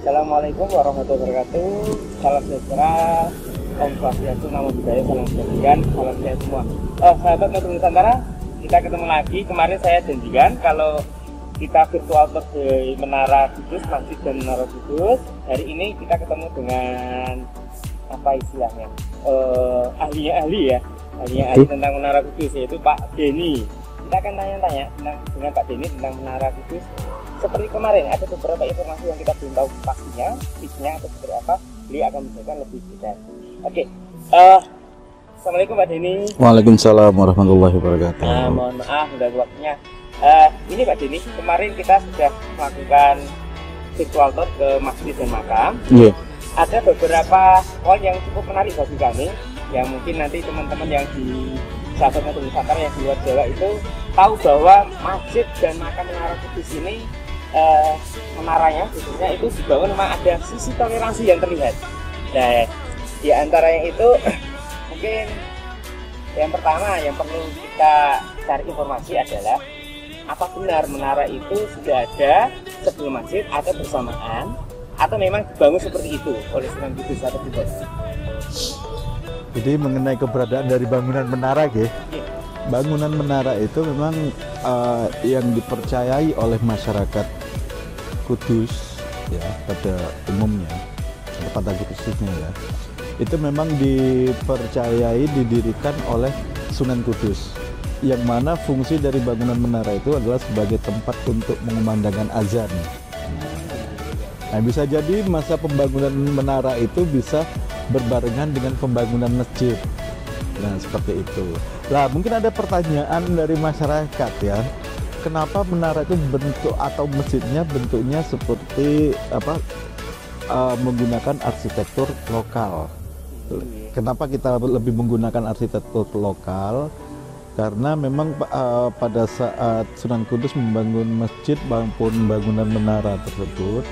Assalamualaikum warahmatullahi wabarakatuh. Salam sejahtera, Om Swastiastu, Namo Buddhaya, salam kebajikan, salam sehat semua. Sahabat Metro Nusantara, kita ketemu lagi. Kemarin saya janjikan kalau kita virtual tour di Menara Kudus, Masjid dan Menara Kudus. Hari ini kita ketemu dengan apa istilahnya? Ahli tentang Menara Kudus, yaitu Pak Denny. Kita akan tanya-tanya dengan Pak Denny tentang Menara Kudus. Seperti kemarin ada beberapa informasi yang kita belum tahu pastinya, fixnya atau seperti apa. Beliau akan menjelaskan lebih detail. Oke, Assalamualaikum Pak Denny. Waalaikumsalam warahmatullahi wabarakatuh. Mohon maaf udah waktunya. Ini Pak Denny, kemarin kita sudah melakukan virtual tour ke masjid dan makam. Yeah. Ada beberapa poin yang cukup menarik bagi kami, yang mungkin nanti teman-teman yang di sahabat Metro Nusantara yang di luar Jawa itu tahu bahwa masjid dan makam Menara Kudus ini menaranya khususnya itu dibangun memang ada sisi toleransi yang terlihat. Nah, di antara yang itu mungkin yang pertama yang perlu kita cari informasi adalah apa benar menara itu sudah ada sebelum masjid atau bersamaan atau memang dibangun seperti itu oleh Sunan Kudus atau tidak. Jadi mengenai keberadaan dari bangunan menara, Yeah. bangunan menara itu memang yang dipercayai oleh masyarakat Kudus ya pada umumnya, pada khususnya ya, itu memang dipercayai didirikan oleh Sunan Kudus, yang mana fungsi dari bangunan menara itu adalah sebagai tempat untuk mengumandangkan azan. Nah, bisa jadi masa pembangunan menara itu bisa berbarengan dengan pembangunan masjid. Nah, seperti itu. Nah, mungkin ada pertanyaan dari masyarakat ya, kenapa menara itu bentuk atau masjidnya bentuknya seperti apa, menggunakan arsitektur lokal. Kenapa kita lebih menggunakan arsitektur lokal? Karena memang pada saat Sunan Kudus membangun masjid maupun bangunan menara tersebut,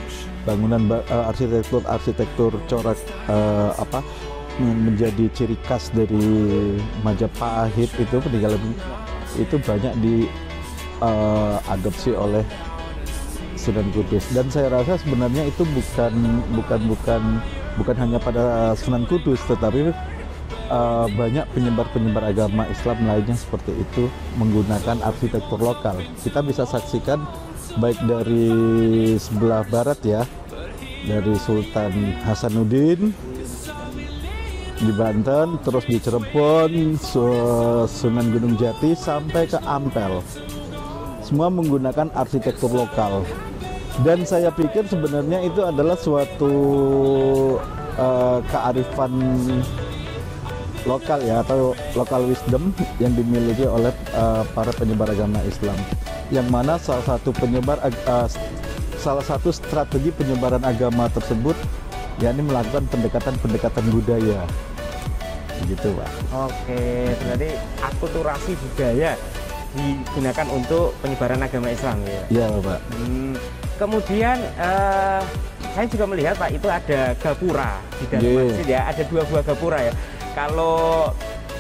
bangunan arsitektur corak menjadi ciri khas dari Majapahit itu, peninggalan itu banyak diadopsi oleh Sunan Kudus, dan saya rasa sebenarnya itu bukan hanya pada Sunan Kudus, tetapi banyak penyebar agama Islam lainnya seperti itu menggunakan arsitektur lokal. Kita bisa saksikan baik dari sebelah barat ya, dari Sultan Hasanuddin di Banten, terus di Cirebon, Sunan Gunung Jati sampai ke Ampel, semua menggunakan arsitektur lokal. Dan saya pikir sebenarnya itu adalah suatu kearifan lokal ya, atau local wisdom yang dimiliki oleh para penyebar agama Islam, yang mana salah satu strategi penyebaran agama tersebut yakni melakukan pendekatan budaya gitu Pak. Oke, berarti akulturasi budaya digunakan untuk penyebaran agama Islam ya? Iya Pak. Kemudian saya juga melihat Pak, itu ada gapura di dalam masjid ya, ada 2 buah gapura ya. Kalau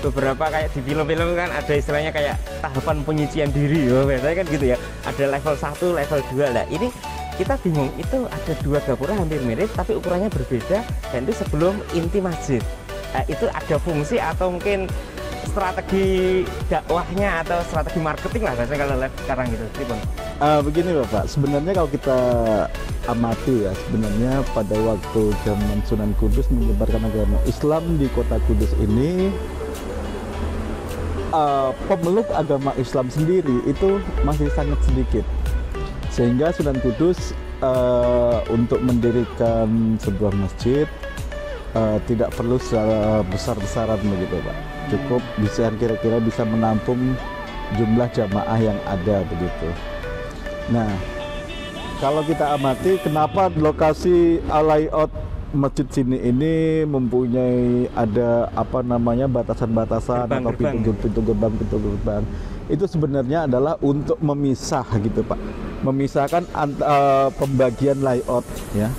beberapa kayak di film-film kan ada istilahnya kayak tahapan penyucian diri ya, biasanya kan gitu ya, ada level 1, level 2 lah. Ini kita bingung, itu ada 2 gapura hampir mirip tapi ukurannya berbeda, dan itu sebelum inti masjid. Itu ada fungsi atau mungkin strategi dakwahnya atau strategi marketing lah biasanya kalau live sekarang gitu, Tribun. Begini Bapak, sebenarnya kalau kita amati ya, sebenarnya pada waktu zaman Sunan Kudus menyebarkan agama Islam di kota Kudus ini, pemeluk agama Islam sendiri itu masih sangat sedikit, sehingga Sunan Kudus untuk mendirikan sebuah masjid tidak perlu secara besar-besaran begitu Pak, cukup bisa kira-kira bisa menampung jumlah jamaah yang ada begitu. Nah, kalau kita amati kenapa lokasi layout masjid sini ini mempunyai ada apa namanya batasan-batasan atau pintu gerbang, itu sebenarnya adalah untuk memisah gitu Pak, memisahkan pembagian layout ya,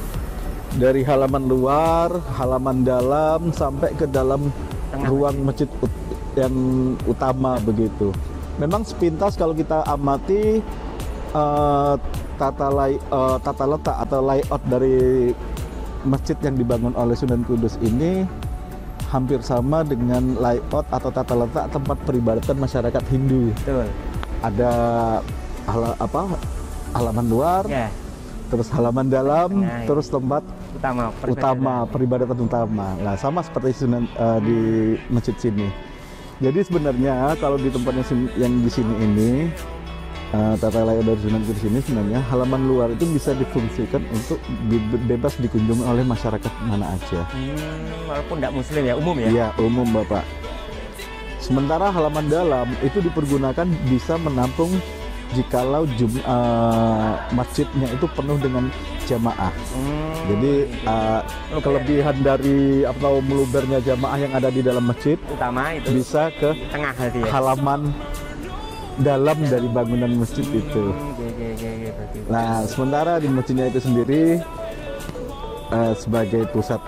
dari halaman luar, halaman dalam sampai ke dalam ruang masjid yang utama begitu. Memang sepintas kalau kita amati tata letak atau layout dari masjid yang dibangun oleh Sunan Kudus ini hampir sama dengan layout atau tata letak tempat peribadatan masyarakat Hindu. Betul. Ada halaman luar, terus halaman dalam, terus tempat utama peribadatan utama. Nah, sama seperti di masjid sini. Jadi sebenarnya kalau di tempatnya yang di sini ini tata layout dari Sunan Kudus ini sebenarnya halaman luar itu bisa difungsikan untuk bebas dikunjungi oleh masyarakat mana aja. Walaupun tidak muslim ya, umum ya? Iya, umum Bapak. Sementara halaman dalam itu dipergunakan bisa menampung jikalau masjidnya itu penuh dengan jamaah. Jadi kelebihan dari atau melubernya jamaah yang ada di dalam masjid utama itu bisa ke tengah hati ya? Halaman dalam dari bangunan masjid itu. Nah, sementara di masjidnya itu sendiri sebagai pusat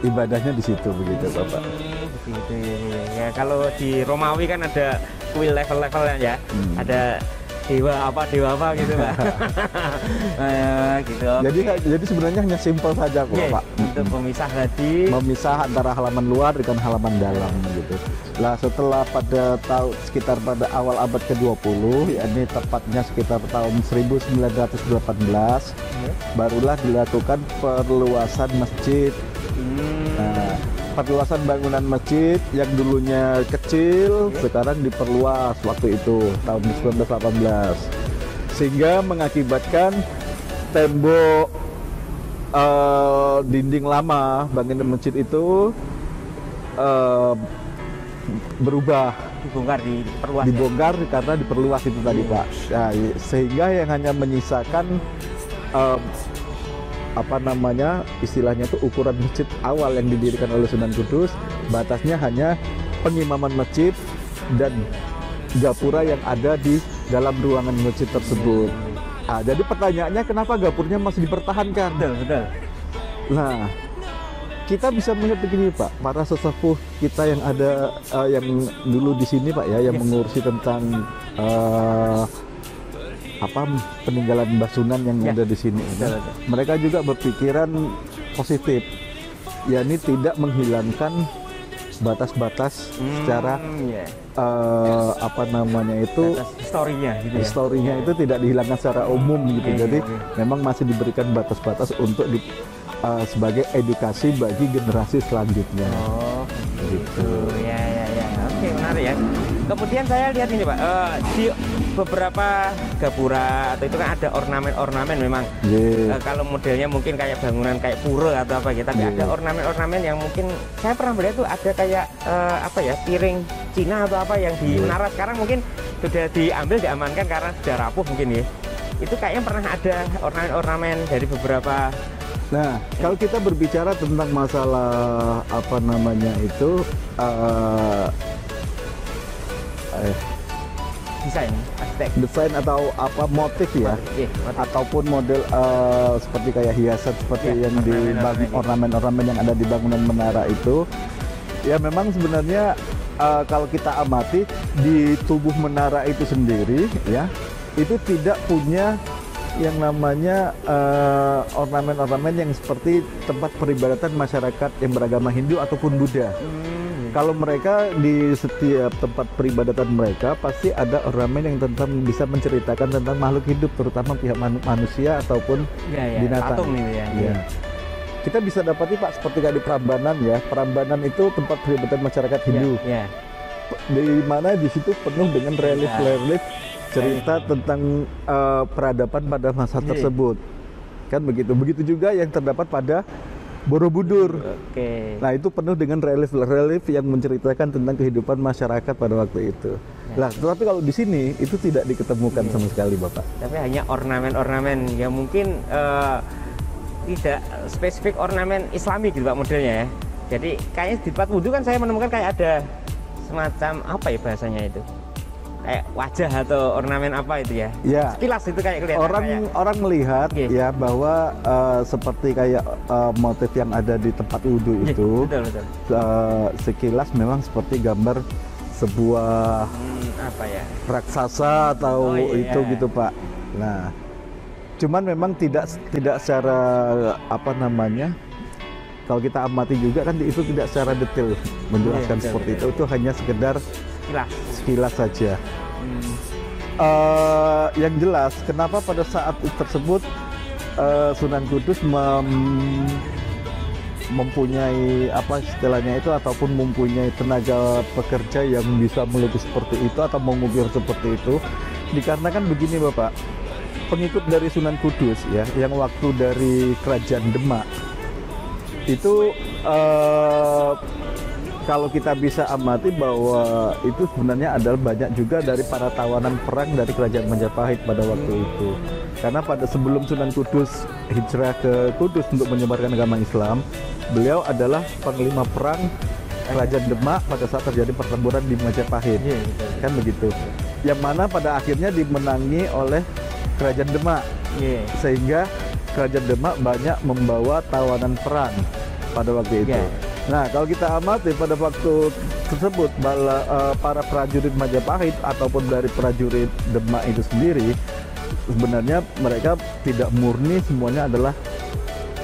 ibadahnya di situ begitu Bapak. Begitu ya. Kalau di Romawi kan ada kuil level-levelnya ya. Ada dewa apa gitu Pak. Gitu. Jadi sebenarnya hanya simpel saja kok Pak. Untuk memisah antara halaman luar dengan halaman dalam gitu. Lah setelah sekitar pada awal abad ke-20, yakni tepatnya sekitar tahun 1918, barulah dilakukan perluasan masjid. Nah, perluasan bangunan masjid yang dulunya kecil sekarang diperluas waktu itu tahun 1918, sehingga mengakibatkan tembok dinding lama bangunan masjid itu berubah, dibongkar karena diperluas itu tadi Pak. Nah, sehingga yang hanya menyisakan istilahnya itu ukuran masjid awal yang didirikan oleh Sunan Kudus, batasnya hanya pengimaman masjid dan gapura yang ada di dalam ruangan masjid tersebut. Nah, jadi pertanyaannya kenapa gapurnya masih dipertahankan? Betul. Nah, kita bisa melihat begini Pak, para sesepuh kita yang ada yang dulu di sini Pak ya, yang mengurusi tentang peninggalan Mbah Sunan yang ada di sini. Mereka juga berpikiran positif, yakni tidak menghilangkan batas-batas secara historinya itu tidak dihilangkan secara umum gitu. Jadi memang masih diberikan batas-batas untuk sebagai edukasi bagi generasi selanjutnya. Gitu. Ya. Oke, menarik ya. Kemudian saya lihat ini Pak, di beberapa gapura atau itu kan ada ornamen-ornamen memang. Kalau modelnya mungkin kayak bangunan kayak pura atau apa gitu, tapi ada ornamen-ornamen yang mungkin saya pernah melihat tuh ada kayak piring Cina atau apa yang di menara. Sekarang mungkin sudah diamankan karena sudah rapuh mungkin ya. Itu kayaknya pernah ada ornamen-ornamen dari beberapa. Nah, kalau kita berbicara tentang masalah desain atau motif ya, ataupun model seperti kayak hiasan seperti yang di ornamen-ornamen yang ada di bangunan menara itu, ya memang sebenarnya kalau kita amati di tubuh menara itu sendiri ya, itu tidak punya yang namanya ornamen-ornamen yang seperti tempat peribadatan masyarakat yang beragama Hindu ataupun Buddha. Kalau mereka di setiap tempat peribadatan mereka pasti ada ornamen yang bisa menceritakan tentang makhluk hidup, terutama pihak manusia ataupun binatang. Kita bisa dapati Pak seperti kayak di Prambanan ya. Prambanan itu tempat peribadatan masyarakat Hindu. Di mana di situ penuh dengan relief-relief cerita tentang peradaban pada masa tersebut. Kan begitu. Begitu juga yang terdapat pada Borobudur. Nah, itu penuh dengan relief-relief yang menceritakan tentang kehidupan masyarakat pada waktu itu. Nah, tetapi kalau di sini itu tidak diketemukan sama sekali, Bapak. Tapi hanya ornamen-ornamen yang mungkin tidak spesifik ornamen Islami gitu Pak modelnya ya. Jadi kayaknya di tempat wudhu kan saya menemukan kayak ada semacam apa ya bahasanya itu? Kayak wajah atau ornamen apa itu ya? Sekilas itu kayak kelihatan. Orang melihat ya bahwa seperti kayak motif yang ada di tempat wudhu itu, betul. Sekilas memang seperti gambar sebuah apa ya? raksasa atau Oh, iya. itu gitu Pak. Nah, cuman memang tidak secara apa namanya, kalau kita amati juga kan itu tidak secara detail menjelaskan Iya, betul, seperti betul. itu hanya sekedar Jelas. sekilas saja. Yang jelas, kenapa pada saat tersebut Sunan Kudus mempunyai apa istilahnya itu, ataupun mempunyai tenaga pekerja yang bisa melukis seperti itu atau mengukir seperti itu, dikarenakan begini Bapak, pengikut dari Sunan Kudus ya, yang waktu dari Kerajaan Demak itu kalau kita bisa amati bahwa itu sebenarnya adalah banyak juga dari para tawanan perang dari Kerajaan Majapahit pada waktu itu. Karena pada sebelum Sunan Kudus hijrah ke Kudus untuk menyebarkan agama Islam, beliau adalah panglima perang Kerajaan Demak pada saat terjadi pertempuran di Majapahit. Iya, betul. Kan begitu. Yang mana pada akhirnya dimenangi oleh Kerajaan Demak. Iya. Sehingga Kerajaan Demak banyak membawa tawanan perang pada waktu itu. Ya. Nah, kalau kita amati pada waktu tersebut, para prajurit Majapahit ataupun dari prajurit Demak itu sendiri, sebenarnya mereka tidak murni semuanya adalah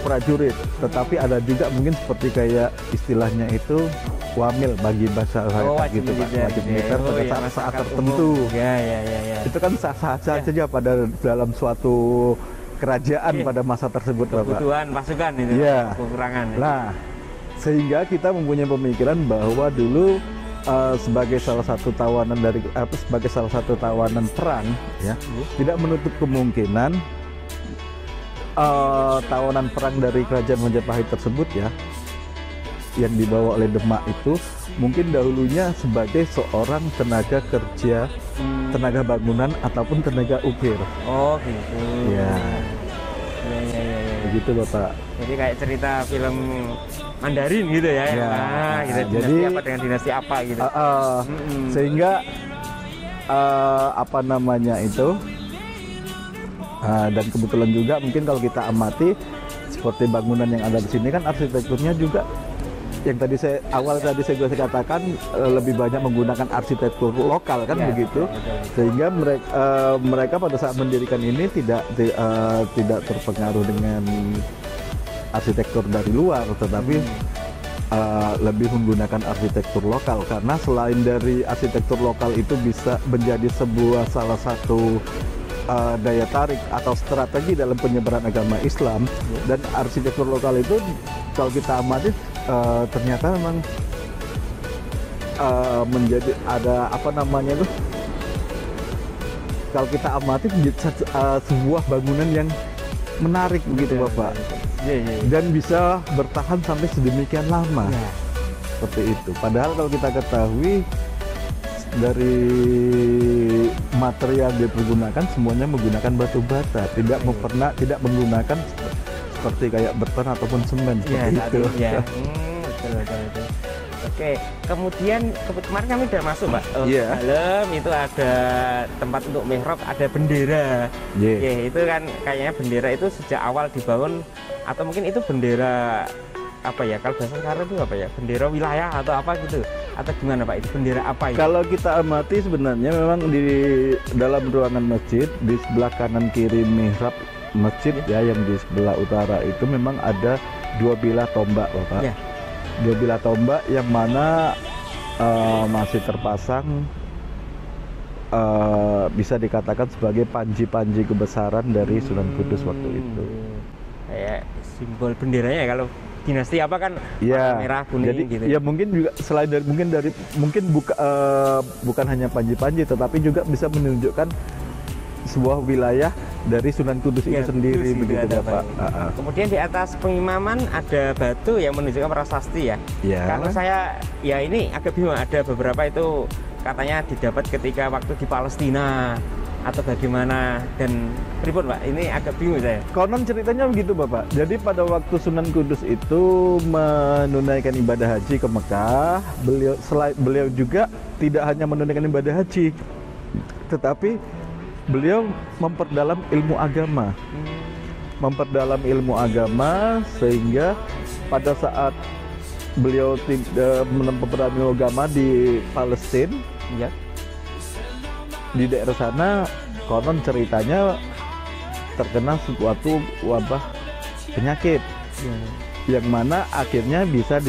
prajurit, tetapi ada juga mungkin seperti kayak istilahnya itu wamil bagi masyarakat gitu Pak, wajib militer pada iya, saat masyarakat tertentu. umum. Ya. Itu kan sah-sah saja pada dalam suatu kerajaan Iya. pada masa tersebut Bapak. Kebutuhan pasukan itu. Iya. Kekurangan. Nah, sehingga kita mempunyai pemikiran bahwa dulu sebagai salah satu tawanan sebagai salah satu tawanan perang ya, tidak menutup kemungkinan tawanan perang dari Kerajaan Majapahit tersebut ya, yang dibawa oleh Demak itu mungkin dahulunya sebagai seorang tenaga kerja, tenaga bangunan ataupun tenaga ukir. Oh gitu. Ya. Ya. Begitu Bapak. Jadi kayak cerita film Mandarin gitu ya. Ya. Gitu. Nah, Dinasti jadi- apa dengan dinasti apa gitu. Sehingga apa namanya itu, dan kebetulan juga mungkin kalau kita amati seperti bangunan yang ada di sini kan arsitekturnya juga yang tadi saya katakan lebih banyak menggunakan arsitektur lokal kan Ya, begitu, betul. sehingga mereka pada saat mendirikan ini tidak terpengaruh dengan arsitektur dari luar, tetapi lebih menggunakan arsitektur lokal, karena selain dari arsitektur lokal itu bisa menjadi sebuah salah satu daya tarik atau strategi dalam penyebaran agama Islam. Dan arsitektur lokal itu kalau kita amati ternyata memang menjadi ada apa namanya itu, kalau kita amati sebuah bangunan yang menarik begitu Bapak, Iya. dan bisa bertahan sampai sedemikian lama. Ya. Seperti itu. Padahal kalau kita ketahui dari material yang dipergunakan semuanya menggunakan batu bata, tidak menggunakan seperti kayak beton ataupun semen seperti itu. Ya. Betul. Oke, kemudian kemarin kami udah masuk Pak. Iya. Dalam itu ada tempat untuk mihrab, ada bendera. Iya. Ya, itu kan kayaknya bendera itu sejak awal dibangun, atau mungkin itu bendera apa ya? Kalau bahasa sekarang itu apa ya? Bendera wilayah atau apa gitu? Atau gimana Pak? Itu bendera apa itu? Kalau kita amati sebenarnya memang di dalam ruangan masjid di sebelah kanan kiri mihrab masjid ya, yang di sebelah utara itu memang ada dua bilah tombak Bapak. Ya. Dua bilah tombak yang mana masih terpasang bisa dikatakan sebagai panji-panji kebesaran dari Sunan Kudus waktu itu. Kayak simbol benderanya kalau dinasti apa kan Ya, warna merah kuning jadi gitu. ya mungkin juga selain dari mungkin bukan hanya panji-panji, tetapi juga bisa menunjukkan sebuah wilayah dari Sunan Kudus Ya, itu sendiri betul sih, begitu ada Bapak. Pak. Kemudian di atas pengimaman ada batu yang menunjukkan prasasti ya. Ya. Kalau saya ya ini agak bingung, ada beberapa itu katanya didapat ketika waktu di Palestina atau bagaimana, dan pripun Pak, ini agak bingung saya. Konon ceritanya begitu Bapak. Jadi pada waktu Sunan Kudus itu menunaikan ibadah haji ke Mekah, beliau juga tidak hanya menunaikan ibadah haji, tetapi beliau memperdalam ilmu agama. Memperdalam ilmu agama sehingga pada saat beliau tidak menempuh ilmu agama di Palestina. Ya. Di daerah sana konon ceritanya terkena suatu wabah penyakit yang mana akhirnya bisa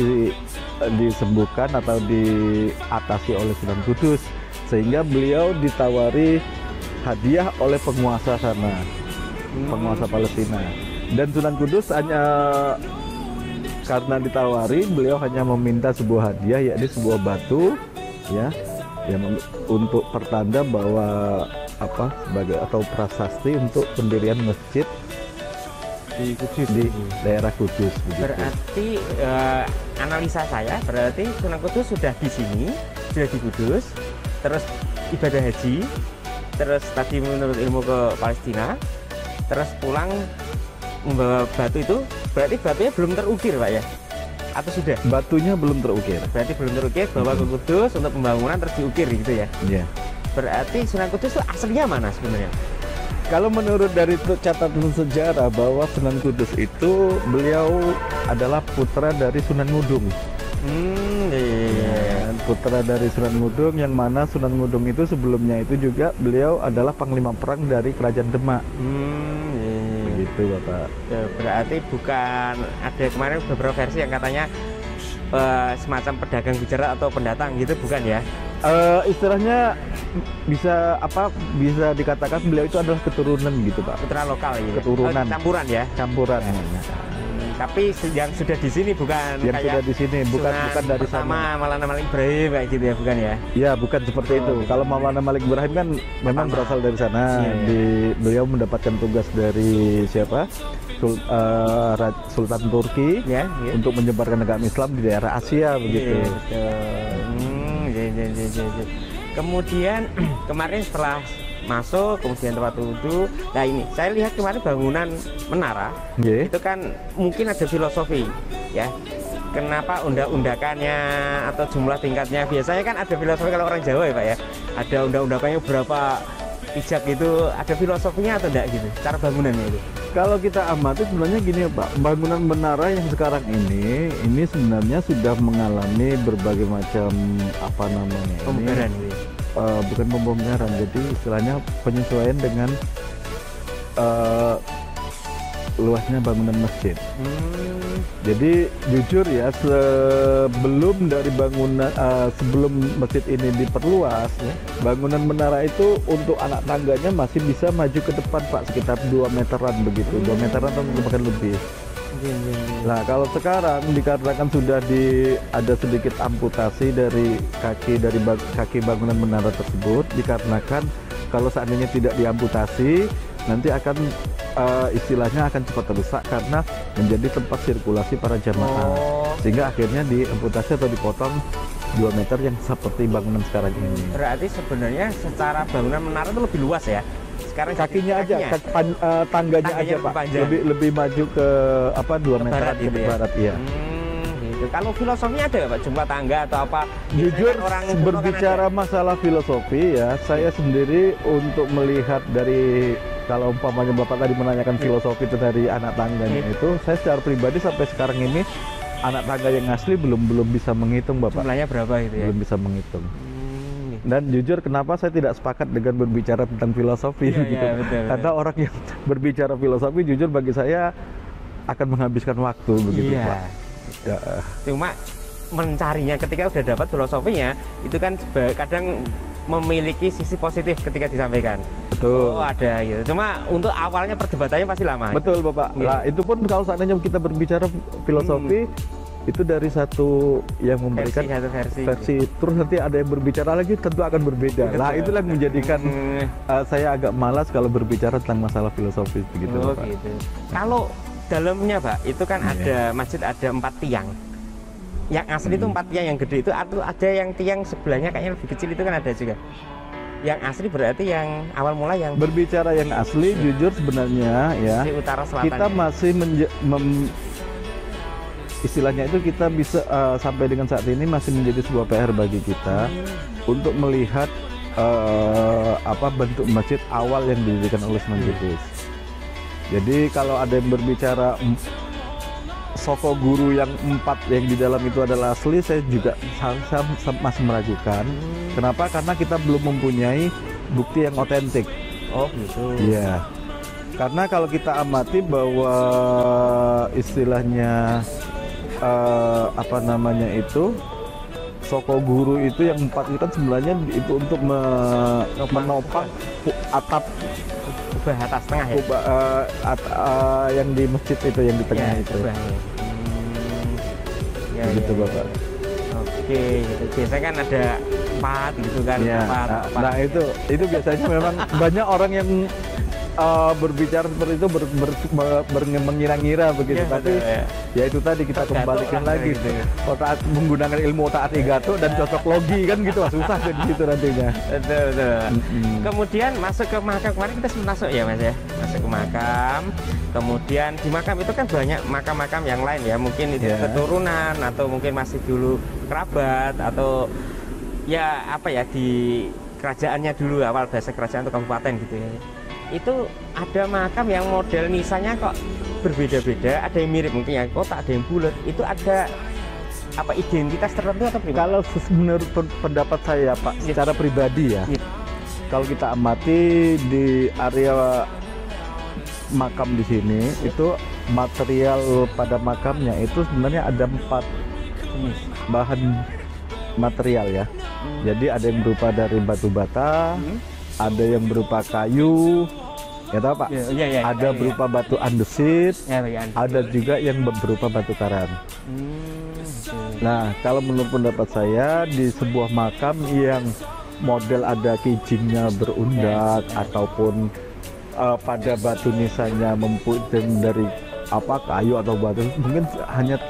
disembuhkan atau diatasi oleh Sunan Kudus, sehingga beliau ditawari hadiah oleh penguasa sana, penguasa Palestina. Dan Sunan Kudus hanya karena ditawari, beliau hanya meminta sebuah hadiah, yakni sebuah batu, ya, yang untuk pertanda bahwa sebagai atau prasasti untuk pendirian masjid di daerah Kudus. Begitu. Berarti analisa saya berarti Sunan Kudus sudah di sini, sudah di Kudus, terus ibadah haji, terus tadi menurut ilmu ke Palestina, terus pulang membawa batu itu. Berarti batunya belum terukir, Pak, ya? Atau sudah? Batunya belum terukir. Berarti belum terukir, bawa ke Kudus untuk pembangunan terus diukir gitu ya? Iya. Berarti Sunan Kudus itu aslinya mana sebenarnya? Kalau menurut dari catatan sejarah bahwa Sunan Kudus itu beliau adalah putra dari Sunan Ngudung. Iya. Putra dari Sunan Ngudung, yang mana Sunan Ngudung itu sebelumnya itu juga beliau adalah panglima perang dari Kerajaan Demak. Begitu, Bapak. Ya, berarti bukan, ada kemarin beberapa versi yang katanya semacam pedagang Gujarat atau pendatang gitu, bukan ya? Istilahnya bisa dikatakan beliau itu adalah keturunan gitu, Pak. Putra lokal ya. Keturunan. Campuran ya. Campuran. Tapi yang sudah di sini bukan yang kayak sudah di sini, bukan dari sama sana. Maulana Malik Ibrahim kayak gitu ya, bukan ya? Ya, bukan seperti itu. Kalau Maulana Malik Ibrahim kan memang berasal dari sana. Beliau mendapatkan tugas dari siapa? Sultan Turki untuk menyebarkan agama Islam di daerah Asia begitu. Kemudian kemarin setelah masuk, kemudian tempat wudhu. Nah ini saya lihat kemarin bangunan menara itu kan mungkin ada filosofi ya. Kenapa undak-undakannya atau jumlah tingkatnya? Biasanya kan ada filosofi kalau orang Jawa ya, Pak ya. Ada undak-undakannya berapa pijak itu, ada filosofinya atau enggak gitu? Cara bangunannya itu. Kalau kita amati sebenarnya gini ya, Pak, bangunan menara yang sekarang ini sebenarnya sudah mengalami berbagai macam pembenaran bukan pembongkaran, jadi istilahnya penyesuaian dengan luasnya bangunan masjid. Jadi jujur ya, sebelum masjid ini diperluas, bangunan menara itu untuk anak tangganya masih bisa maju ke depan, Pak, sekitar 2 meteran begitu, 2 meteran atau bahkan lebih. Nah, kalau sekarang dikarenakan sudah ada sedikit amputasi dari kaki bangunan menara tersebut, dikarenakan kalau seandainya tidak diamputasi nanti akan istilahnya akan cepat rusak karena menjadi tempat sirkulasi para jamaah, sehingga akhirnya diamputasi atau dipotong 2 meter yang seperti bangunan sekarang ini. Berarti sebenarnya secara bangunan menara itu lebih luas ya? Sekarang kakinya aja, tangganya aja, Pak, lebih maju ke 2 meter ke barat ya. Gitu. Kalau filosofinya ada nggak, Pak, jumlah tangga atau apa? Jujur orang berbicara masalah filosofi ya, saya sendiri untuk melihat dari, kalau umpamanya Bapak tadi menanyakan filosofi itu dari anak tangganya itu, saya secara pribadi sampai sekarang ini anak tangga yang asli belum bisa menghitung, Bapak. Jumlahnya berapa itu ya? Belum bisa menghitung. Dan jujur kenapa saya tidak sepakat dengan berbicara tentang filosofi gitu. Betul. Karena orang yang berbicara filosofi jujur bagi saya akan menghabiskan waktu begitu, Pak. Ya. Cuma mencarinya ketika udah dapat filosofinya itu kan kadang memiliki sisi positif ketika disampaikan. Betul. Ada gitu. Cuma untuk awalnya perdebatannya pasti lama. Betul, Bapak. Nah, itu pun kalau seandainya kita berbicara filosofi itu dari satu yang memberikan versi, terus nanti ada yang berbicara lagi tentu akan berbeda. Nah, itulah yang menjadikan saya agak malas kalau berbicara tentang masalah filosofis begitu, Pak. Gitu. Kalau dalamnya, Pak, itu kan ada masjid, ada 4 tiang. Yang asli itu 4 tiang yang gede itu, atau ada yang tiang sebelahnya kayaknya lebih kecil, itu kan ada juga. Yang asli berarti yang awal mula yang berbicara yang asli, jujur sebenarnya ya, utara selatan kita masih istilahnya itu kita bisa sampai dengan saat ini masih menjadi sebuah PR bagi kita untuk melihat bentuk masjid awal yang didirikan oleh Sunan Kudus. Jadi kalau ada yang berbicara Soko Guru yang 4 yang di dalam itu adalah asli, saya juga masih meragukan. Kenapa? Karena kita belum mempunyai bukti yang otentik. Oh gitu. Iya. Karena kalau kita amati bahwa istilahnya apa namanya itu, Soko Guru itu yang 4 itu kan sebenarnya itu untuk menopang atap Kubah atas tengah ya? kubah, yang di masjid itu, yang di tengah Ya, itu. kubahnya. Ya, Gitu ya, Bapak. Oke, gitu. Biasanya kan ada 4 gitu kan, Ya, 4. nah itu biasanya memang banyak orang yang berbicara seperti itu mengira-ngira begitu, Ya, tapi betul, ya. ya itu tadi kita Gatot kembalikan lah, lagi gitu. otak, menggunakan ilmu otak gato dan cocok logi kan gitu, susah kan gitu nantinya. Betul, betul. Mm-mm. Kemudian masuk ke makam, kemarin kita sempat masuk ya Mas ya, masuk ke makam. Kemudian di makam itu kan banyak makam-makam yang lain ya, mungkin itu Ya. keturunan atau mungkin masih dulu kerabat atau ya apa ya, di kerajaannya dulu, awal bahasa kerajaan atau kabupaten gitu ya. Itu ada makam yang model nisannya kok berbeda-beda, ada yang mirip mungkin ya kotak, ada yang bulat. Itu ada apa identitas tertentu atau gimana? Kalau menurut pendapat saya Pak, secara pribadi ya, kalau kita amati di area makam di sini, itu material pada makamnya itu sebenarnya ada 4 jenis bahan material ya. Jadi ada yang berupa dari batu bata, ada yang berupa kayu, ya tahu Pak? Ya, Ada berupa batu andesit, ya, ya. ada juga yang berupa batu karang. Gitu. Nah, kalau menurut pendapat saya, di sebuah makam yang model ada kijingnya berundak ataupun pada batu nisannya dari apa kayu atau batu, mungkin hanya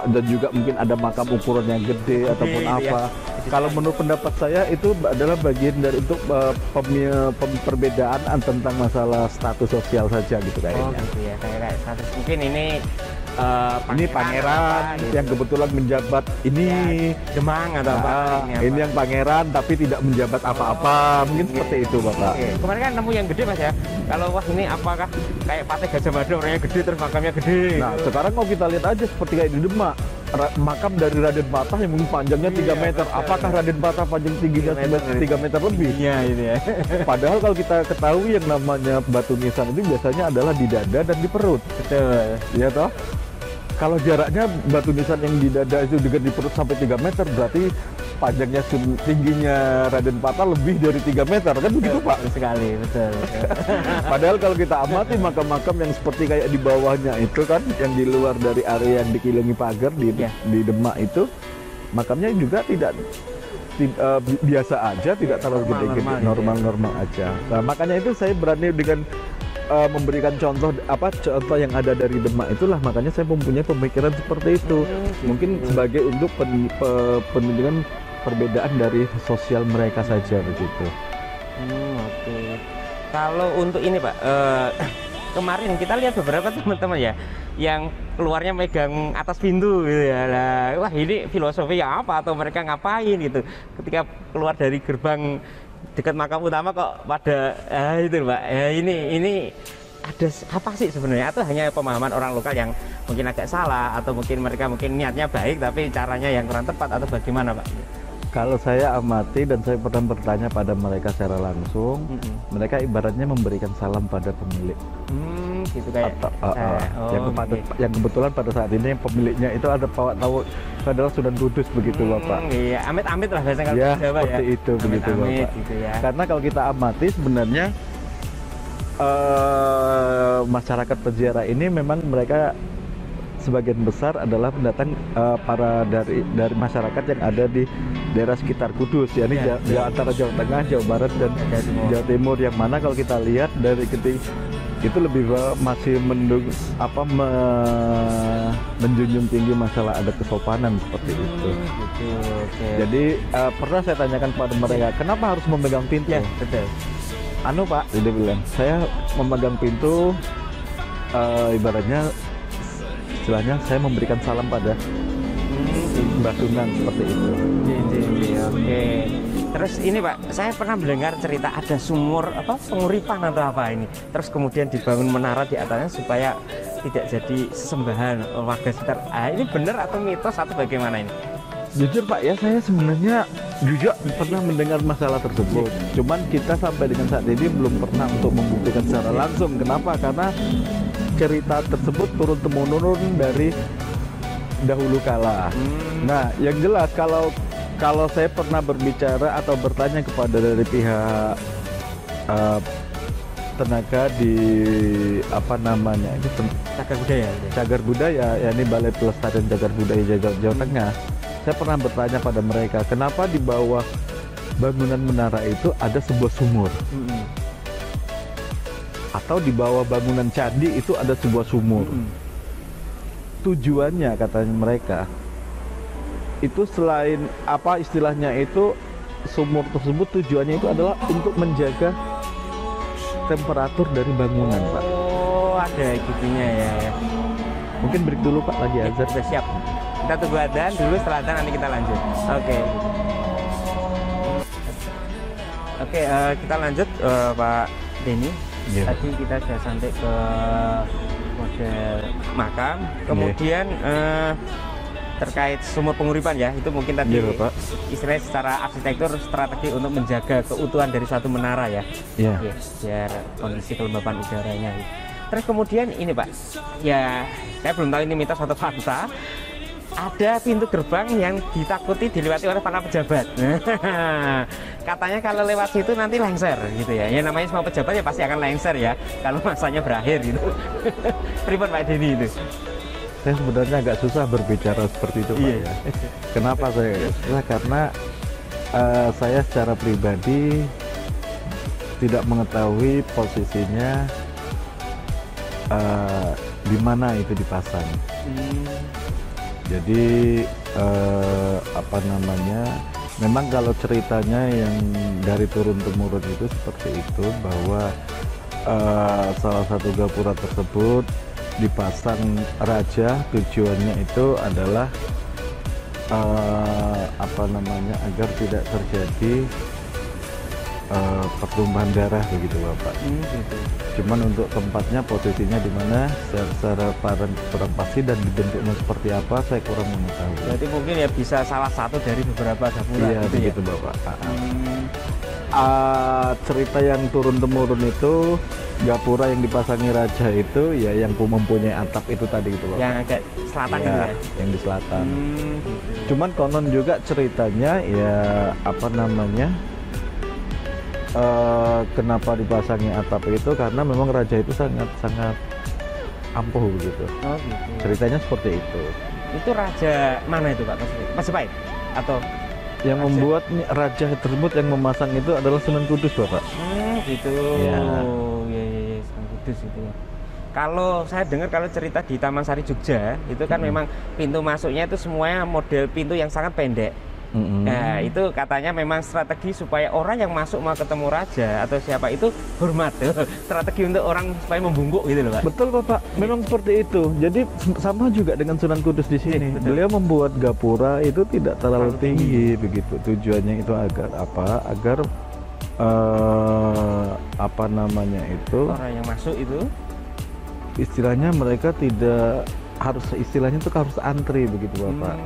dan juga mungkin ada makam ukurannya gede ataupun gitu apa. ya. Kalau menurut pendapat saya itu adalah bagian dari untuk perbedaan tentang masalah status sosial saja gitu Oh kayaknya. gitu ya, kayak status mungkin ini Ini pangeran apa, gitu. yang kebetulan menjabat ini. Demang atau apa? Nah, ini yang pangeran tapi tidak menjabat apa-apa, mungkin seperti itu Bapak. Oke. Kemarin kan nemu yang gede Mas ya. Kalau wah ini apakah kayak Patih Gajah Mada, orangnya gede terus makamnya gede. Nah, sekarang mau kita lihat aja seperti kayak di Demak, makam dari Raden Patah yang mungkin panjangnya 3 meter. betul. Apakah Raden Patah panjang tingginya 3 meter lebih? Iya itu ya. Padahal kalau kita ketahui yang namanya batu nisan itu biasanya adalah di dada dan di perut. Betul. Ya toh? Kalau jaraknya batu nisan yang di dada itu dengan di perut sampai 3 meter, berarti panjangnya tingginya Raden Patah lebih dari 3 meter, kan begitu Pak? Betul sekali, betul. Padahal kalau kita amati makam-makam yang seperti kayak di bawahnya itu kan, yang di luar dari area yang dikelilingi pagar Ya. di Demak itu, makamnya juga tidak biasa aja, tidak terlalu Normal-normal gede-gede, gitu ya. normal-normal aja. Nah, makanya itu saya berani dengan memberikan contoh contoh yang ada dari Demak itulah, makanya saya mempunyai pemikiran seperti itu. Mungkin sebagai untuk penunjukan perbedaan dari sosial mereka saja begitu. Oke. Kalau untuk ini Pak, kemarin kita lihat beberapa teman-teman ya yang keluarnya megang atas pintu gitu ya. Nah, wah ini filosofi yang apa atau mereka ngapain gitu ketika keluar dari gerbang dekat makam utama kok pada itu Pak. Ini ada apa sih sebenarnya, atau hanya pemahaman orang lokal yang mungkin agak salah, atau mungkin mereka mungkin niatnya baik tapi caranya yang kurang tepat, atau bagaimana Pak? Kalau saya amati dan saya pernah bertanya pada mereka secara langsung, mereka ibaratnya memberikan salam pada pemilik. Gitu kayak Yang kebetulan pada saat ini yang pemiliknya itu ada tahu adalah Sunan Kudus begitu Bapak. Iya, amit-amit lah biasanya kalau Ya, di Jawa seperti ya. itu begitu Amit-amit Bapak. gitu ya. Karena kalau kita amati sebenarnya masyarakat peziarah ini memang mereka sebagian besar adalah pendatang dari masyarakat yang ada di daerah sekitar Kudus, yakni antara Jawa Tengah, Jawa Barat dan Jawa Timur, yang mana kalau kita lihat dari itu lebih masih menjunjung tinggi masalah adat kesopanan seperti itu. Gitu, oke. Jadi pernah saya tanyakan pada mereka, kenapa harus memegang pintu? Ya, betul. Anu Pak, dia bilang, saya memegang pintu ibaratnya istilahnya saya memberikan salam pada Mbah Sunan seperti itu. Oke. Terus ini Pak, saya pernah mendengar cerita ada sumur penguripan atau apa ini. Terus kemudian dibangun menara di atasnya supaya tidak jadi sesembahan warga sekitar. Ini benar atau mitos atau bagaimana ini? Jujur Pak ya, saya sebenarnya juga pernah mendengar masalah tersebut. Cuman kita sampai dengan saat ini belum pernah untuk membuktikan secara langsung. Kenapa? Karena cerita tersebut turun temurun dari dahulu kala. Nah, yang jelas kalau saya pernah berbicara atau bertanya kepada dari pihak tenaga di apa namanya itu cagar budaya ya, ini Balai Pelestarian Cagar Budaya Jawa Tengah. Saya pernah bertanya pada mereka, kenapa di bawah bangunan menara itu ada sebuah sumur? Atau di bawah bangunan candi itu ada sebuah sumur? Tujuannya katanya mereka, itu selain apa istilahnya itu, sumur tersebut tujuannya itu adalah untuk menjaga temperatur dari bangunan, Pak. Oh, ada gitunya ya. Mungkin break dulu Pak, lagi azan. Sudah siap. Kita tunggu adzan dulu, setelah adzan nanti kita lanjut. Oke, kita lanjut Pak Denny. Tadi kita sudah sampai ke model makam, kemudian terkait sumur penguripan ya, itu mungkin tadi istilahnya secara arsitektur strategi untuk menjaga keutuhan dari suatu menara ya. Biar kondisi kelembapan udaranya. Terus kemudian ini Pak, ya saya belum tahu ini mitos atau fakta, ada pintu gerbang yang ditakuti dilewati oleh para pejabat. Katanya kalau lewat situ nanti lengser gitu ya. Ya namanya semua pejabat ya pasti akan lengser ya kalau masanya berakhir gitu. Pripun Pak Denny itu? Saya sebenarnya agak susah berbicara seperti itu Pak ya. Kenapa saya susah? Karena saya secara pribadi tidak mengetahui posisinya di mana itu dipasang. Jadi apa namanya, memang kalau ceritanya yang dari turun temurun itu seperti itu, bahwa salah satu gapura tersebut dipasang raja, tujuannya itu adalah apa namanya, agar tidak terjadi pertumpahan darah begitu Bapak. Gitu. Cuman untuk tempatnya, posisinya di mana secara kurang pasti dan bentuknya seperti apa saya kurang mengetahui. Berarti mungkin ya bisa salah satu dari beberapa gapura. Iya gitu begitu ya? Bapak. Cerita yang turun temurun itu gapura yang dipasangi raja itu ya yang mempunyai atap itu tadi gitu Bapak. Yang agak selatan gitu ya? Yang di selatan. Cuman konon juga ceritanya ya apa namanya, kenapa dipasangi atap itu karena memang raja itu sangat ampuh begitu. Oh gitu. Ceritanya seperti itu. Itu raja mana itu Pak? Majapahit atau yang raja? Membuat raja tersebut yang memasang itu adalah Sunan Kudus Bapak. Gitu. Ya. Sunan Kudus itu ya. Kalau saya dengar kalau cerita di Taman Sari Jogja itu kan memang pintu masuknya itu semuanya model pintu yang sangat pendek. Nah itu katanya memang strategi supaya orang yang masuk mau ketemu raja atau siapa itu hormat, strategi untuk orang supaya membungkuk gitu loh Pak. Betul Bapak, memang seperti itu. Jadi sama juga dengan Sunan Kudus di sini. Beliau membuat gapura itu tidak terlalu tinggi begitu. Tujuannya itu agar apa? Agar apa namanya itu? Orang yang masuk itu istilahnya mereka tidak harus, istilahnya itu harus antri begitu Bapak.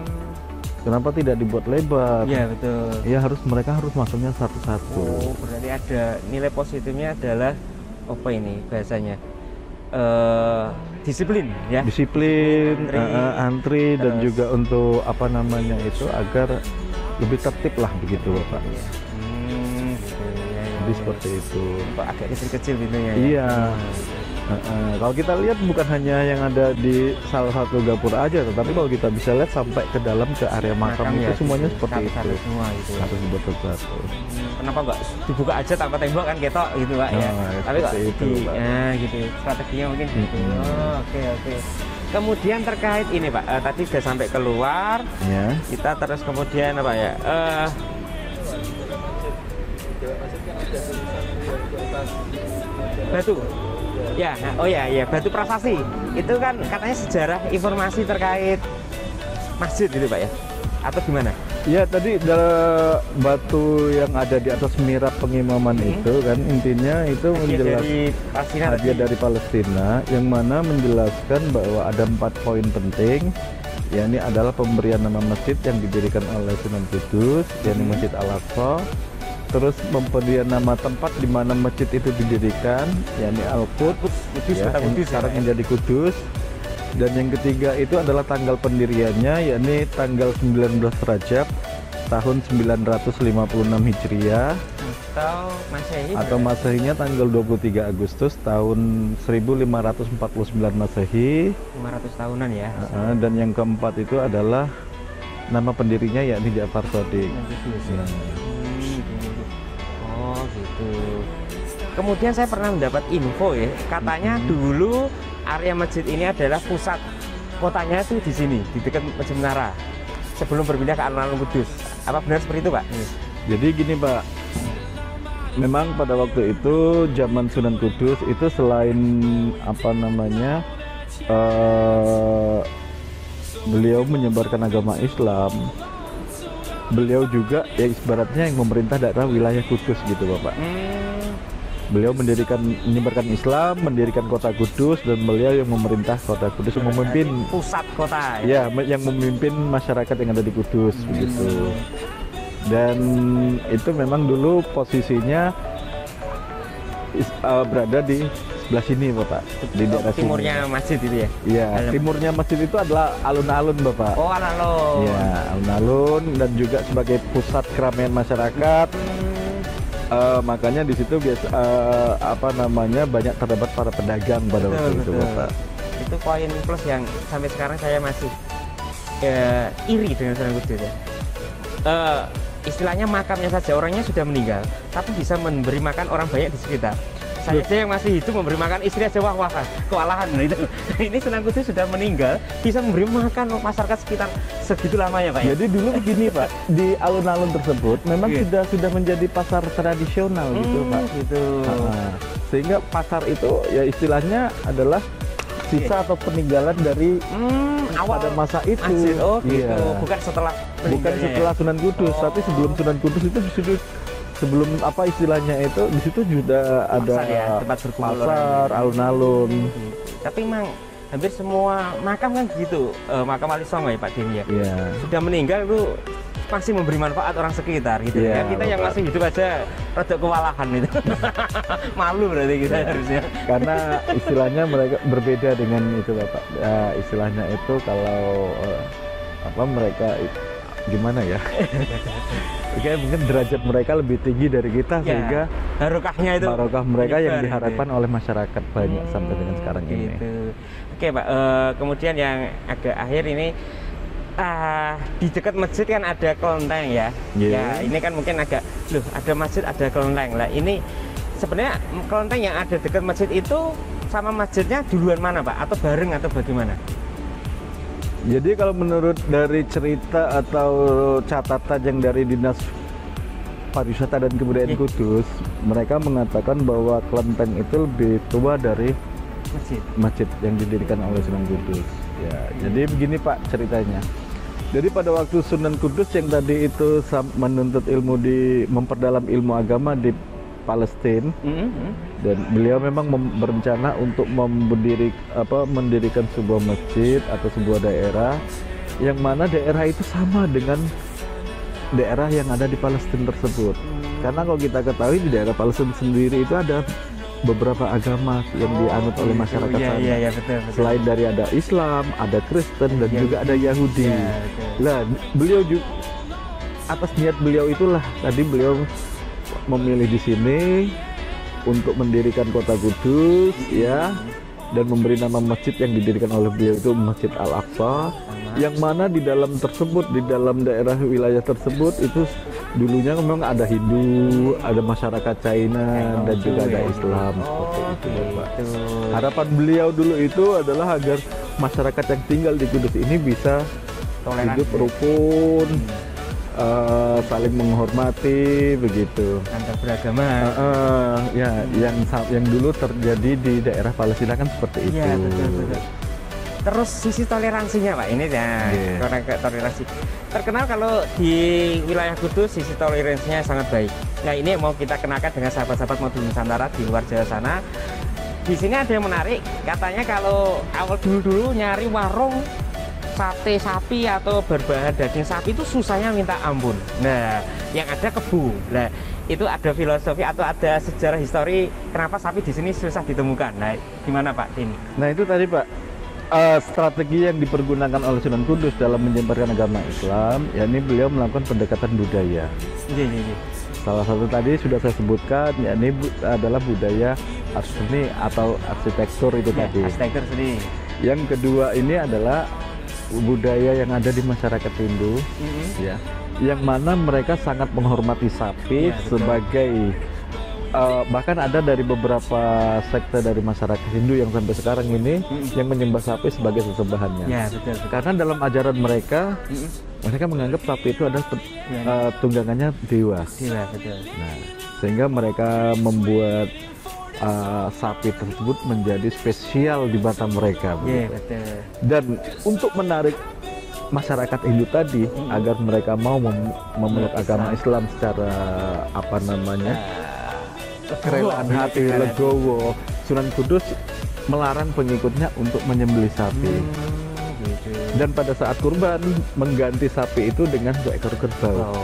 Kenapa tidak dibuat lebar? Iya betul. Ya mereka harus masuknya satu-satu. Oh, berarti ada nilai positifnya adalah apa ini bahasanya? Disiplin ya. Disiplin, antri dan juga untuk apa namanya itu agar lebih tertib lah begitu Bapak. Gitu, ya. Jadi seperti itu. Agak kecil-kecil gitu ya. Iya. Kalau kita lihat bukan hanya yang ada di salah satu gapura aja, tetapi kalau kita bisa lihat sampai ke dalam ke area makam itu ya, semuanya seperti itu. Semua gitu ya. Harus dibuat satu. Kenapa nggak dibuka aja tanpa tembok kan ketok gitu Pak ya? Tapi kok itu, gitu. Strateginya mungkin gitu. Oke. Kemudian terkait ini Pak, tadi sudah sampai keluar. Ya. Kita terus kemudian apa ya? Batu. Ya, batu prasasti. Itu kan katanya sejarah informasi terkait masjid gitu Pak ya? Atau gimana? Ya tadi batu yang ada di atas mihrab pengimaman itu kan intinya itu menjelaskan hadiah dari Palestina yang mana menjelaskan bahwa ada 4 poin penting, yakni adalah pemberian nama masjid yang didirikan oleh Sunan Kudus, yakni Masjid Al-Aqsa, terus pemberian nama tempat di mana masjid itu didirikan, yakni Al-Quds, ya, yang sekarang menjadi Kudus. Dan yang ketiga itu adalah tanggal pendiriannya, yakni tanggal 19 Rajab tahun 956 Hijriah atau Masehinya tanggal 23 Agustus tahun 1549 Masehi. 500 tahunan ya. Dan yang keempat itu adalah nama pendirinya, yakni Ja'far Shadiq. Ya. Oh gitu. Kemudian saya pernah mendapat info ya, katanya dulu area masjid ini adalah pusat kotanya itu di sini, di dekat Masjid Menara, sebelum berpindah ke alun-alun Kudus. Apa benar seperti itu, Pak? Jadi gini, Pak, memang pada waktu itu zaman Sunan Kudus itu selain apa namanya beliau menyebarkan agama Islam, beliau juga ya ibaratnya yang memerintah daerah wilayah Kudus gitu, Bapak. Beliau menyebarkan Islam, mendirikan kota Kudus, dan beliau yang memerintah kota Kudus, memimpin pusat kota. Ya, yang memimpin masyarakat yang ada di Kudus, begitu. Dan itu memang dulu posisinya berada di sebelah sini, Bapak. Di daerah timurnya sini. Masjid itu ya? Iya, timurnya masjid itu adalah alun-alun, Bapak. Oh, alun-alun. Iya, alun-alun, dan juga sebagai pusat keramaian masyarakat. Makanya di situ biasa banyak terdapat para pedagang pada waktu itu, Bapak. Itu poin plus yang sampai sekarang saya masih iri dengan Sunan Kudus ya. Istilahnya makamnya saja orangnya sudah meninggal, tapi bisa memberi makan orang banyak di sekitar. Saya aja yang masih hidup memberi makan istri aja, wah kewalahan itu. Ini Sunan Kudus sudah meninggal, bisa memberi makan masyarakat sekitar segitu lamanya, Pak. Jadi dulu begini, Pak, di alun-alun tersebut memang sudah menjadi pasar tradisional gitu, Pak. Gitu. Sehingga pasar itu ya istilahnya adalah sisa atau peninggalan dari awal pada masa itu. Oh, gitu. Iya. Bukan setelah Sunan Kudus, tapi sebelum Sunan Kudus itu di situ. Sebelum apa istilahnya itu di situ juga ada tempat pasar, alun-alun. Tapi memang hampir semua makam kan gitu, makam Wali Songo ya Pak Din ya. Sudah meninggal itu masih memberi manfaat orang sekitar gitu ya. Kita yang masih hidup aja rada kewalahan itu. Malu berarti kita harusnya. Karena istilahnya mereka berbeda dengan itu, Bapak. Istilahnya itu kalau mereka gimana ya? Mungkin derajat mereka lebih tinggi dari kita, sehingga barokahnya itu barokah mereka yang diharapkan oleh masyarakat banyak sampai dengan sekarang ini. Oke, Pak. Kemudian yang agak akhir ini di dekat masjid kan ada kelenteng ya. Ya, ini kan mungkin agak ada masjid ada kelenteng. Lah ini sebenarnya kelenteng yang ada dekat masjid itu sama masjidnya duluan mana, Pak? Atau bareng atau bagaimana? Jadi kalau menurut dari cerita atau catatan yang dari Dinas Pariwisata dan Kebudayaan Kudus, mereka mengatakan bahwa kelenteng itu lebih tua dari masjid yang didirikan oleh Sunan Kudus. Ya, jadi begini, Pak, ceritanya. Jadi pada waktu Sunan Kudus yang tadi itu menuntut ilmu memperdalam ilmu agama di Palestina, dan beliau memang berencana untuk mendirikan sebuah masjid atau sebuah daerah yang mana daerah itu sama dengan daerah yang ada di Palestina tersebut. Karena kalau kita ketahui di daerah Palestina sendiri itu ada beberapa agama yang dianut oleh masyarakat sana. Betul. Selain dari ada Islam, ada Kristen, dan juga ada Yahudi. Lah, beliau juga atas niat beliau itulah tadi beliau memilih di sini untuk mendirikan kota Kudus, ya, dan memberi nama masjid yang didirikan oleh beliau itu Masjid Al-Aqsa, yang mana di dalam daerah wilayah tersebut itu dulunya memang ada Hindu, ada masyarakat China, dan juga ada Islam, seperti itu, Bapak. Harapan beliau dulu itu adalah agar masyarakat yang tinggal di Kudus ini bisa hidup rukun, saling menghormati, begitu, antar beragama. Yang dulu terjadi di daerah Palestina kan seperti itu. Betul. Terus sisi toleransinya Pak, ini ya orang toleransi. Terkenal kalau di wilayah Kudus sisi toleransinya sangat baik. Nah ini mau kita kenakan dengan sahabat-sahabat Modul Nusantara di luar Jawa sana. Di sini ada yang menarik, katanya kalau awal dulu nyari warung sate sapi atau berbahan daging sapi itu susahnya minta ampun. Nah yang ada kebu. Nah itu ada filosofi atau ada sejarah histori kenapa sapi di sini susah ditemukan. Nah gimana Pak ini? Nah itu tadi Pak, strategi yang dipergunakan oleh Sunan Kudus dalam menyebarkan agama Islam, yakni beliau melakukan pendekatan budaya. Salah satu tadi sudah saya sebutkan, yakni adalah budaya seni atau arsitektur itu tadi. Arsitektur seni. Yang kedua ini adalah budaya yang ada di masyarakat Hindu, ya, yang mana mereka sangat menghormati sapi sebagai bahkan ada dari beberapa sekte dari masyarakat Hindu yang sampai sekarang ini yang menyembah sapi sebagai sesembahannya. Ya, betul. Karena dalam ajaran mereka, mereka menganggap sapi itu adalah tunggangannya dewa. Dewa, betul. Nah, sehingga mereka membuat sapi tersebut menjadi spesial di mata mereka. Iya, betul. Dan untuk menarik masyarakat Hindu tadi agar mereka mau memeluk agama Islam secara apa namanya? Kerelaan hati, legowo, Sunan Kudus melarang pengikutnya untuk menyembelih sapi. Dan pada saat kurban mengganti sapi itu dengan seekor kerbau.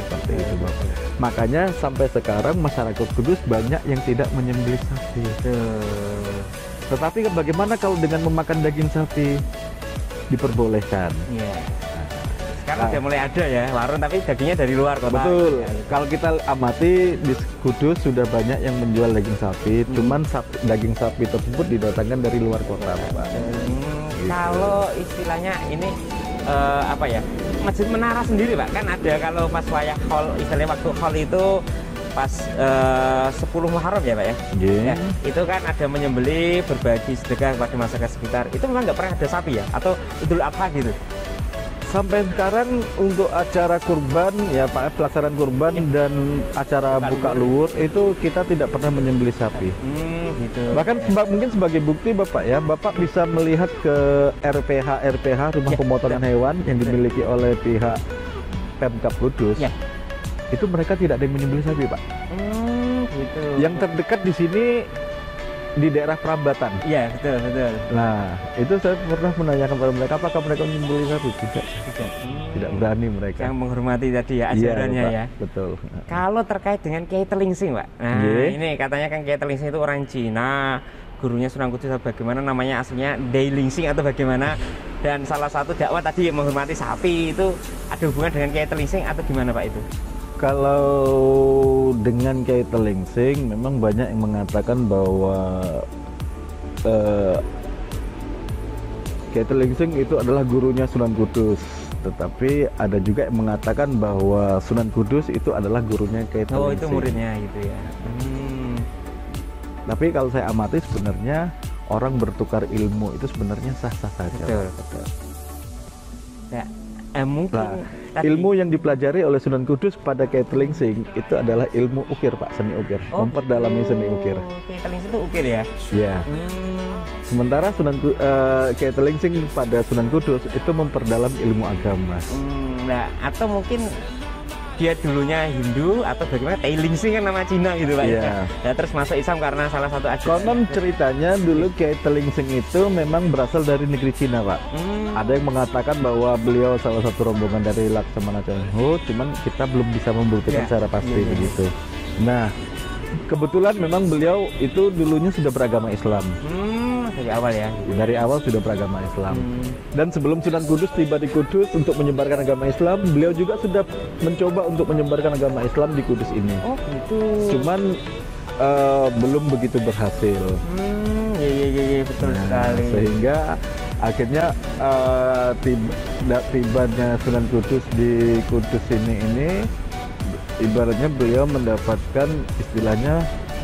Seperti itu Bapak. Makanya sampai sekarang masyarakat Kudus banyak yang tidak menyembelih sapi. Tetapi bagaimana kalau dengan memakan daging sapi? Diperbolehkan. Sekarang udah mulai ada ya warung tapi dagingnya dari luar kota. Betul. Kalau kita amati di Kudus sudah banyak yang menjual daging sapi, cuman daging sapi tersebut didatangkan dari luar kota, Pak. Gitu. Kalau istilahnya ini apa ya? Masjid Menara sendiri, Pak, kan ada kalau pas wayah Khol, istilahnya waktu Khol itu pas 10 Muharram ya Pak ya? Ya, itu kan ada menyembelih, berbagi sedekah kepada masyarakat sekitar. Itu memang nggak pernah ada sapi ya? Atau Idul Adha gitu? Sampai sekarang untuk acara kurban ya Pak, pelaksanaan kurban dan acara buka luwur itu kita tidak pernah menyembelih sapi. Gitu. Bahkan mungkin sebagai bukti Bapak ya, Bapak bisa melihat ke RPH rumah pemotongan hewan yang dimiliki oleh pihak Pemkab Kudus. Itu mereka tidak ada yang menyembelih sapi Pak. Gitu. Yang terdekat di sini di daerah Prambatan. Iya, betul. Nah, itu saya pernah menanyakan kepada mereka apakah mereka menyembelih sapi? Tidak berani mereka. Yang menghormati tadi ya ajarannya ya. Betul. Kalau terkait dengan Kiai Telingsing, Pak. Nah, ini katanya kan Kiai Telingsing itu orang Cina, gurunya Sunan Kudus bagaimana namanya aslinya Deilingsing atau bagaimana, dan salah satu dakwah tadi menghormati sapi itu ada hubungan dengan Kiai Telingsing atau gimana Pak itu? Kalau dengan Kiai Telingsing memang banyak yang mengatakan bahwa Kiai Telingsing itu adalah gurunya Sunan Kudus, tetapi ada juga yang mengatakan bahwa Sunan Kudus itu adalah gurunya Kiai Telingsing. Oh, itu muridnya gitu ya. Tapi kalau saya amati sebenarnya orang bertukar ilmu itu sebenarnya sah-sah saja. Betul. Ya, mungkin ilmu yang dipelajari oleh Sunan Kudus pada Kiai Telingsing itu adalah ilmu ukir Pak, seni ukir, memperdalami seni ukir. Kiai Telingsing itu ukir ya? Iya. Sementara Kiai Telingsing pada Sunan Kudus itu memperdalam ilmu agama. Nah, atau mungkin dia dulunya Hindu atau bagaimana? Telingsing kan nama Cina gitu Pak. Iya. Ya, terus masuk Islam karena salah satu ajaran. Konon ceritanya dulu Kiai Telingsing itu memang berasal dari negeri Cina Pak. Ada yang mengatakan bahwa beliau salah satu rombongan dari Laksamana Cheng-ho, cuman kita belum bisa membuktikan secara pasti begitu. Nah, kebetulan memang beliau itu dulunya sudah beragama Islam. Dari awal ya? Dari awal sudah beragama Islam. Dan sebelum Sunan Kudus tiba di Kudus untuk menyebarkan agama Islam, beliau juga sudah mencoba untuk menyebarkan agama Islam di Kudus ini. Oh gitu. Cuman belum begitu berhasil. Iya, betul sekali. Sehingga akhirnya tibanya Sunan Kudus di Kudus ini ibaratnya beliau mendapatkan istilahnya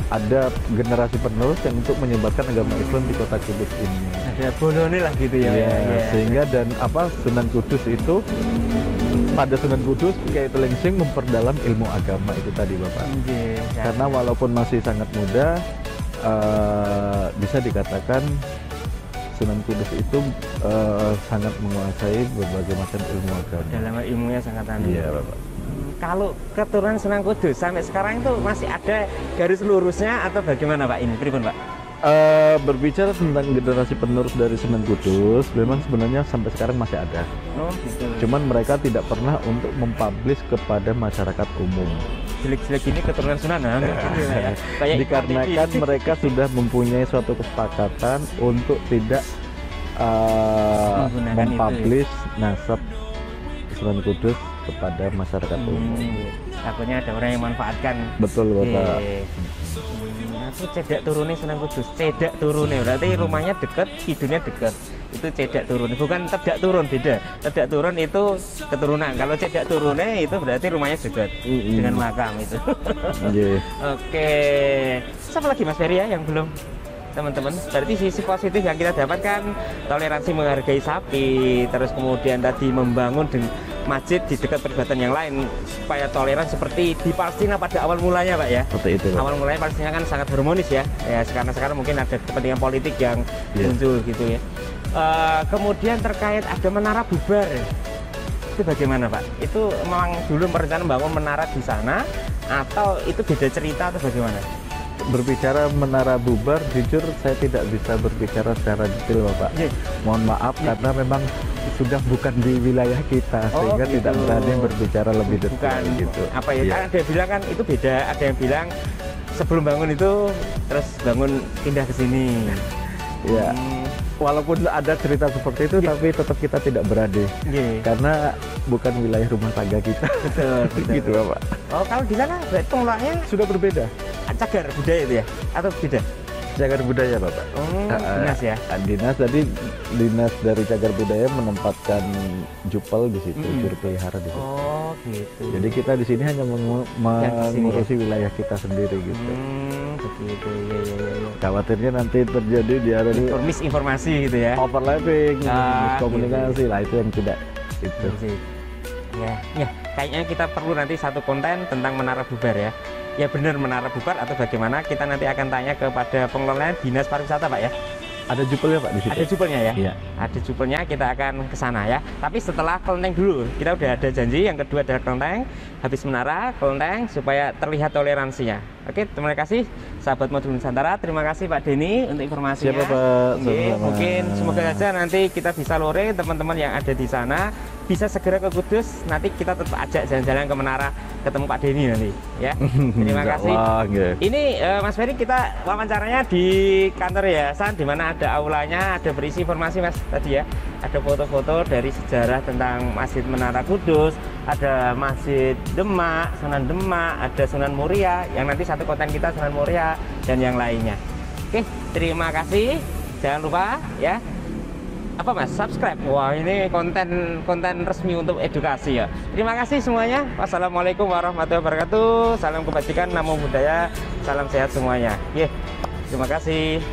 ada generasi penerus yang untuk menyebarkan agama Islam di kota Kudus ini. Ada bolone lah gitu ya. Sehingga dan Sunan Kudus itu pada Sunan Kudus Kiai Telingsing memperdalam ilmu agama itu tadi Bapak. Karena walaupun masih sangat muda, bisa dikatakan Sunan Kudus itu sangat menguasai berbagai macam ilmu agama. Dalam ilmunya sangat aneh. Iya, Bapak. Kalau keturunan Sunan Kudus sampai sekarang itu masih ada garis lurusnya atau bagaimana Pak? Ini pripun Pak? Berbicara tentang generasi penerus dari Sunan Kudus, memang sebenarnya sampai sekarang masih ada. Oh, gitu. Cuman mereka tidak pernah untuk mempublish kepada masyarakat umum. Jelek-jelek ini keturunan Sunan ya. Kayak Dikarenakan mereka sudah mempunyai suatu kesepakatan untuk tidak Menggunakan mempublish nasab Sunan Kudus kepada masyarakat umum. Takutnya ada orang yang memanfaatkan. Betul, Bapak. Itu cedak turunnya Sunan Kudus, cedak turunnya berarti rumahnya dekat, hidupnya dekat. Itu cedak turun, bukan tedak turun, beda. Tedak turun itu keturunan. Kalau cedak turunnya itu berarti rumahnya dekat dengan makam itu. Oke. Siapa lagi Mas Ferry ya yang belum? Teman-teman, berarti sisi positif yang kita dapatkan toleransi menghargai sapi, terus kemudian tadi membangun masjid di dekat peribadatan yang lain supaya toleran seperti di Palestina pada awal mulanya Pak ya. Seperti itu, Pak. Awal mulanya Palestina kan sangat harmonis ya. Ya sekarang mungkin ada kepentingan politik yang muncul gitu ya. Kemudian terkait ada menara bubar, itu bagaimana Pak? Itu memang dulu merencana membangun menara di sana atau itu beda cerita atau bagaimana? Berbicara menara bubar, jujur saya tidak bisa berbicara secara detail, Bapak. Mohon maaf karena memang sudah bukan di wilayah kita, sehingga gitu. tidak berani berbicara lebih detail. Bukan gitu. Apa ya? Kan ada yang bilang kan itu beda. Ada yang bilang sebelum bangun itu terus bangun pindah ke sini. Ya. Walaupun ada cerita seperti itu, tapi tetap kita tidak berani. Karena bukan wilayah rumah tangga kita. Betul. Gitu, Bapak. Oh, kalau di sana berarti pengelolaannya sudah berbeda. Cagar budaya itu ya? Atau beda? Cagar budaya, Bapak. Dinas ya? Dinas, jadi dinas dari cagar budaya menempatkan jupel di situ, juru pelihara di situ. Oh, gitu. Jadi kita di sini hanya mengurusi wilayah kita sendiri gitu. Begitu, ya. Khawatirnya nanti terjadi ada misinformasi gitu ya? Overlapping, miskomunikasi lah, itu yang tidak itu. Ya, kayaknya kita perlu nanti satu konten tentang menara bubar ya. Ya benar menara bubar atau bagaimana, kita nanti akan tanya kepada pengelola Dinas Pariwisata Pak ya. Ada jupelnya Pak di situ. Ada jupelnya ya? Iya. Ada jupelnya, kita akan ke sana ya. Tapi setelah kelenteng dulu. Kita udah ada janji, yang kedua adalah kelenteng. Habis menara, kelenteng supaya terlihat toleransinya. Oke, terima kasih sahabat Modul Nusantara. Terima kasih Pak Denny untuk informasinya. Siapa Pak? Mungkin semoga saja nanti kita bisa lore teman-teman yang ada di sana bisa segera ke Kudus. Nanti kita tetap ajak jalan-jalan ke menara, ketemu Pak Denny nanti ya. Terima kasih. Ini Mas Ferry, kita wawancaranya di kantor Yayasan, di mana ada aulanya, ada berisi informasi Mas tadi ya. Ada foto-foto dari sejarah tentang Masjid Menara Kudus, ada Masjid Demak, Sunan Demak, ada Sunan Muria, yang nanti satu konten kita Sunan Muria dan yang lainnya. Oke, terima kasih. Jangan lupa ya, apa Mas, subscribe. Wah, ini konten resmi untuk edukasi ya. Terima kasih semuanya. Wassalamualaikum warahmatullahi wabarakatuh. Salam kebajikan, namo buddhaya, salam sehat semuanya. Terima kasih.